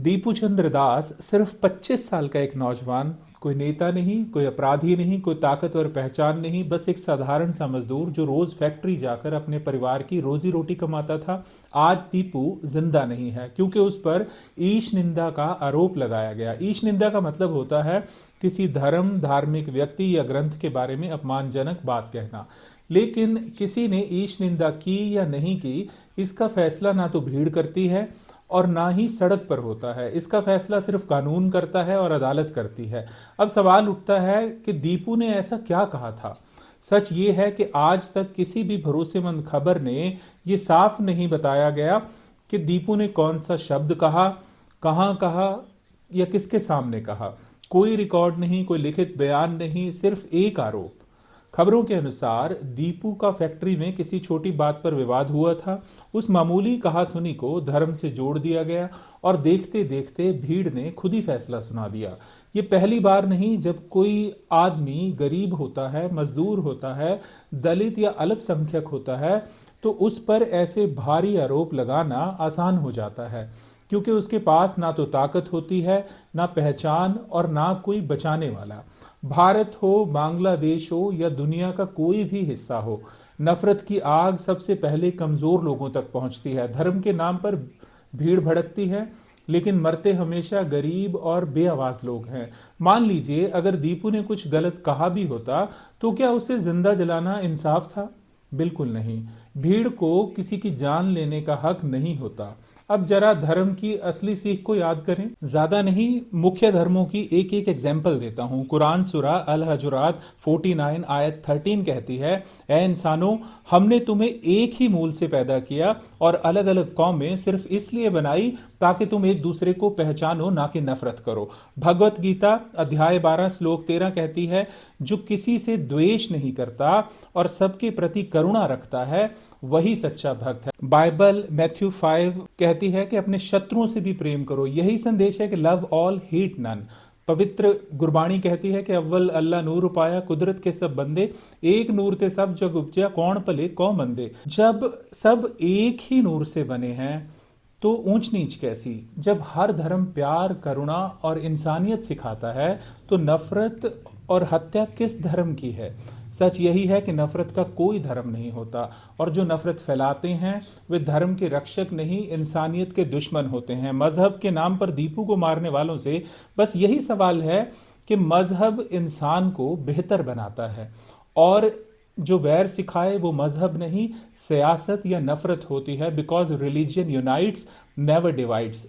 दीपू चंद्र दास सिर्फ 25 साल का एक नौजवान, कोई नेता नहीं, कोई अपराधी नहीं, कोई ताकतवर पहचान नहीं, बस एक साधारण सा मजदूर जो रोज फैक्ट्री जाकर अपने परिवार की रोजी रोटी कमाता था। आज दीपू जिंदा नहीं है क्योंकि उस पर ईश निंदा का आरोप लगाया गया। ईश निंदा का मतलब होता है किसी धर्म, धार्मिक व्यक्ति या ग्रंथ के बारे में अपमानजनक बात कहना। लेकिन किसी ने ईश निंदा की या नहीं की, इसका फैसला ना तो भीड़ करती है और ना ही सड़क पर होता है। इसका फैसला सिर्फ कानून करता है और अदालत करती है। अब सवाल उठता है कि दीपू ने ऐसा क्या कहा था। सच ये है कि आज तक किसी भी भरोसेमंद खबर ने ये साफ नहीं बताया गया कि दीपू ने कौन सा शब्द कहा, कहां कहा या किसके सामने कहा। कोई रिकॉर्ड नहीं, कोई लिखित बयान नहीं, सिर्फ एक आरोप। खबरों के अनुसार दीपू का फैक्ट्री में किसी छोटी बात पर विवाद हुआ था। उस मामूली कहासुनी को धर्म से जोड़ दिया गया और देखते देखते भीड़ ने खुद ही फैसला सुना दिया। ये पहली बार नहीं जब कोई आदमी गरीब होता है, मजदूर होता है, दलित या अल्पसंख्यक होता है, तो उस पर ऐसे भारी आरोप लगाना आसान हो जाता है क्योंकि उसके पास ना तो ताकत होती है, ना पहचान और ना कोई बचाने वाला। भारत हो, बांग्लादेश हो या दुनिया का कोई भी हिस्सा हो, नफरत की आग सबसे पहले कमजोर लोगों तक पहुंचती है। धर्म के नाम पर भीड़ भड़कती है, लेकिन मरते हमेशा गरीब और बेआवाज लोग हैं। मान लीजिए अगर दीपू ने कुछ गलत कहा भी होता, तो क्या उसे जिंदा जलाना इंसाफ था? बिल्कुल नहीं। भीड़ को किसी की जान लेने का हक नहीं होता। अब जरा धर्म की असली सीख को याद करें। ज्यादा नहीं, मुख्य धर्मों की एक एक एग्जाम्पल देता हूं। कुरान सूरा अल हजुरात 49 आयत 13 कहती है, ए इंसानों, हमने तुम्हें एक ही मूल से पैदा किया और अलग अलग कौमें सिर्फ इसलिए बनाई ताकि तुम एक दूसरे को पहचानो, ना कि नफरत करो। भगवत गीता अध्याय 12 श्लोक 13 कहती है, जो किसी से द्वेष नहीं करता और सबके प्रति करुणा रखता है वही सच्चा भक्त है। बाइबल मैथ्यू 5 कहती है कि अपने शत्रुओं से भी प्रेम करो। यही संदेश है कि लव ऑल हेट नन। पवित्र गुरबाणी कहती है कि अव्वल अल्लाह नूर पाया, कुदरत के सब बंदे, एक नूर ते सब जग उपजा, कौन भले कौ मंदे। जब सब एक ही नूर से बने हैं तो ऊंच नीच कैसी। जब हर धर्म प्यार, करुणा और इंसानियत सिखाता है तो नफरत और हत्या किस धर्म की है? सच यही है कि नफरत का कोई धर्म नहीं होता और जो नफरत फैलाते हैं वे धर्म के रक्षक नहीं, इंसानियत के दुश्मन होते हैं। मजहब के नाम पर दीपू को मारने वालों से बस यही सवाल है कि मजहब इंसान को बेहतर बनाता है और जो वैर सिखाए वो मजहब नहीं, सियासत या नफरत होती है। Because religion unites, never divides.